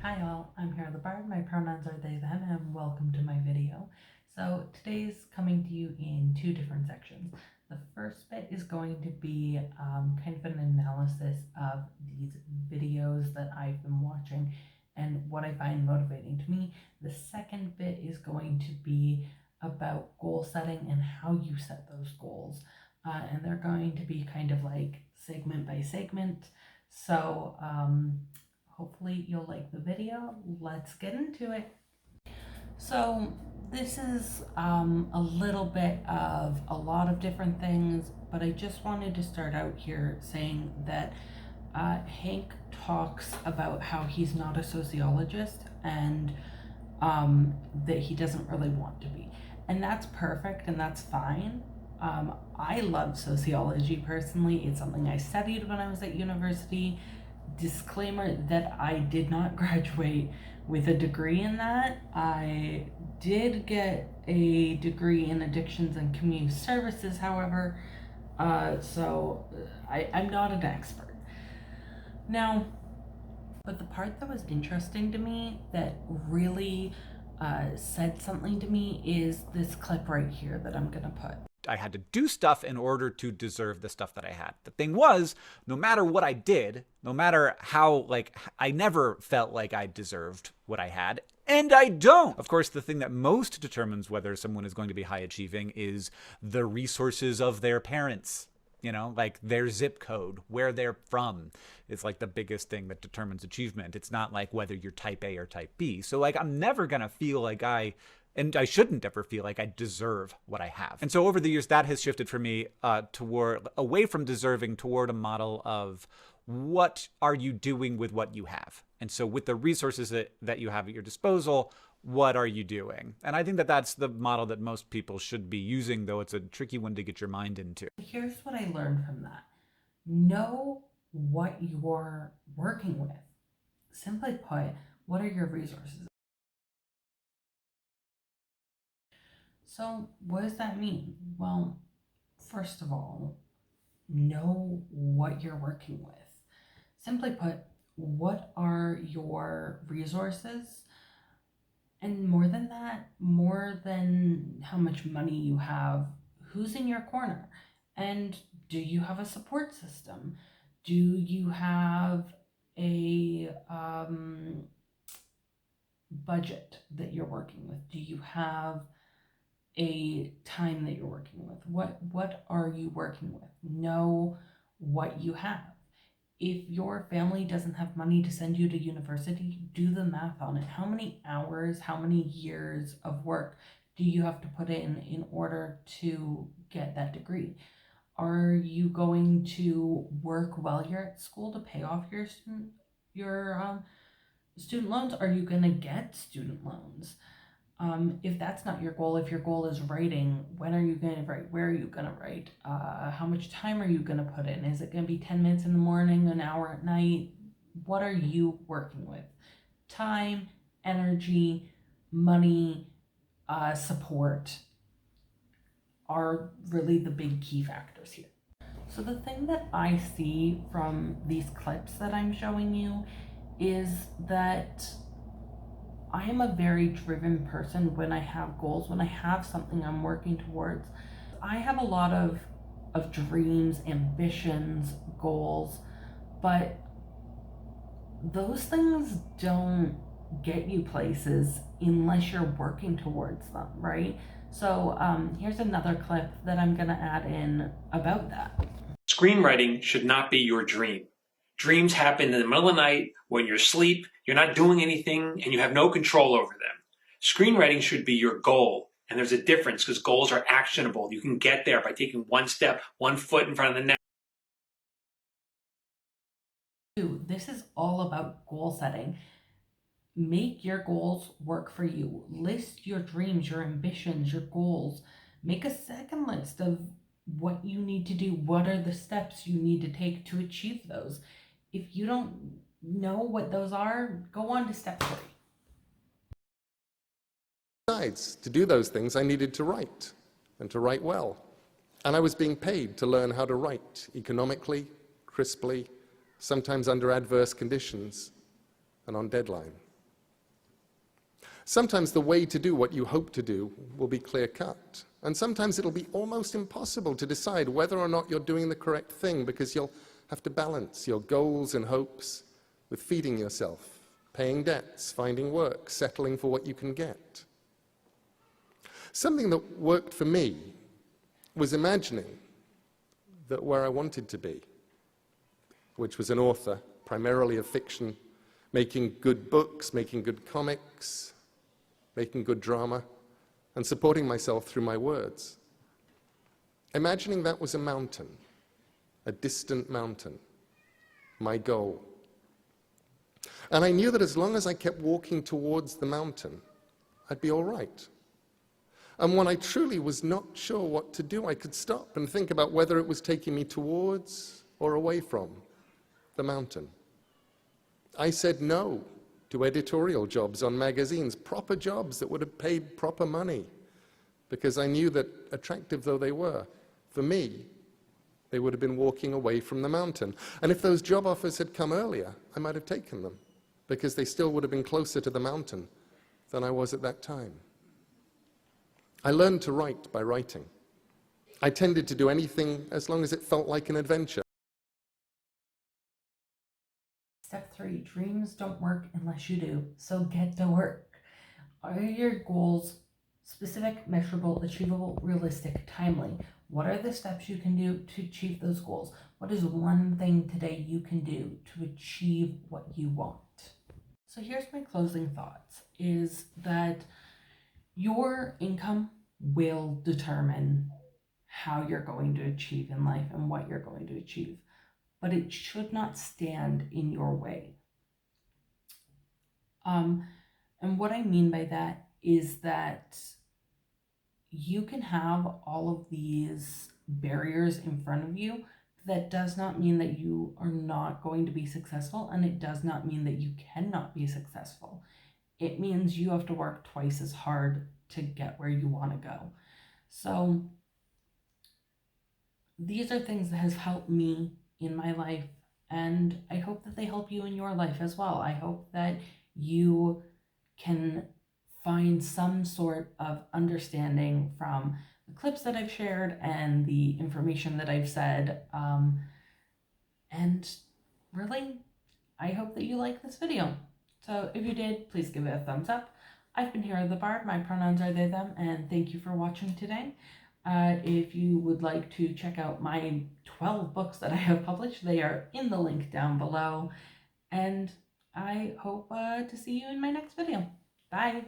Hi all, I'm Hera the Bard, my pronouns are they, them, and welcome to my video. So today's coming to you in two different sections. The first bit is going to be kind of an analysis of these videos that I've been watching and what I find motivating to me. The second bit is going to be about goal setting and how you set those goals. And they're going to be kind of like segment by segment. So hopefully you'll like the video. Let's get into it. So this is a little bit of a lot of different things, but I just wanted to start out here saying that Hank talks about how he's not a sociologist and that he doesn't really want to be. And that's perfect and that's fine. I love sociology personally. It's something I studied when I was at university. Disclaimer that I did not graduate with a degree in that. I did get a degree in addictions and community services, however, so I'm not an expert. Now, but the part that was interesting to me that really said something to me is this clip right here that I'm gonna put. I had to do stuff in order to deserve the stuff that I had. The thing was, no matter what I did, no matter how, I never felt like I deserved what I had, and I don't. Of course, the thing that most determines whether someone is going to be high achieving is the resources of their parents. You know, like their zip code, where they're from is like the biggest thing that determines achievement. It's not like whether you're type A or type B. So I'm never gonna feel like and I shouldn't ever feel like I deserve what I have. And so over the years, that has shifted for me away from deserving toward a model of what are you doing with what you have? And so with the resources that you have at your disposal, what are you doing? And I think that that's the model that most people should be using, though it's a tricky one to get your mind into. Here's what I learned from that. Know what you're working with. Simply put, what are your resources? So what does that mean? Well, first of all, know what you're working with. Simply put, what are your resources? And more than that, more than how much money you have, who's in your corner? And do you have a support system? Do you have a budget that you're working with? Do you have a time that you're working with? What are you working with? Know what you have. If your family doesn't have money to send you to university, do the math on it. How many hours, how many years of work do you have to put in order to get that degree? Are you going to work while you're at school to pay off your student loans? Are you going to get student loans? If that's not your goal, if your goal is writing, when are you going to write? Where are you going to write? How much time are you going to put in? Is it going to be 10 minutes in the morning, an hour at night? What are you working with? Time, energy, money, support are really the big key factors here. So the thing that I see from these clips that I'm showing you is that I am a very driven person when I have goals, when I have something I'm working towards. I have a lot of dreams, ambitions, goals, but those things don't get you places unless you're working towards them, right? So here's another clip that I'm gonna add in about that. Screenwriting should not be your dream. Dreams happen in the middle of the night when you're asleep, you're not doing anything, and you have no control over them. Screenwriting should be your goal, and there's a difference because goals are actionable. You can get there by taking one step, one foot in front of the next. This is all about goal setting. Make your goals work for you. List your dreams, your ambitions, your goals. Make a second list of what you need to do. What are the steps you need to take to achieve those? If you don't know what those are, go on to step 3. Besides, to do those things, I needed to write, and to write well. And I was being paid to learn how to write economically, crisply, sometimes under adverse conditions, and on deadline. Sometimes the way to do what you hope to do will be clear-cut. And sometimes it'll be almost impossible to decide whether or not you're doing the correct thing, because you'll have to balance your goals and hopes with feeding yourself, paying debts, finding work, settling for what you can get. Something that worked for me was imagining that where I wanted to be, which was an author, primarily of fiction, making good books, making good comics, making good drama, and supporting myself through my words. Imagining that was a mountain, a distant mountain, my goal. And I knew that as long as I kept walking towards the mountain, I'd be all right. And when I truly was not sure what to do, I could stop and think about whether it was taking me towards or away from the mountain. I said no to editorial jobs on magazines, proper jobs that would have paid proper money, because I knew that, attractive though they were, for me, they would have been walking away from the mountain. And if those job offers had come earlier, I might have taken them, because they still would have been closer to the mountain than I was at that time. I learned to write by writing. I tended to do anything as long as it felt like an adventure. Step 3, dreams don't work unless you do, so get to work. Are your goals specific, measurable, achievable, realistic, timely? What are the steps you can do to achieve those goals? What is one thing today you can do to achieve what you want? So here's my closing thoughts, is that your income will determine how you're going to achieve in life and what you're going to achieve, but it should not stand in your way. And what I mean by that is that you can have all of these barriers in front of you. That does not mean that you are not going to be successful, and it does not mean that you cannot be successful. It means you have to work twice as hard to get where you want to go. So these are things that have helped me in my life, and I hope that they help you in your life as well. I hope that you can find some sort of understanding from the clips that I've shared and the information that I've said. And really, I hope that you like this video. So if you did, please give it a thumbs up. I've been here, the Bard. My pronouns are they, them, and thank you for watching today. If you would like to check out my 12 books that I have published, they are in the link down below. And I hope to see you in my next video. Bye.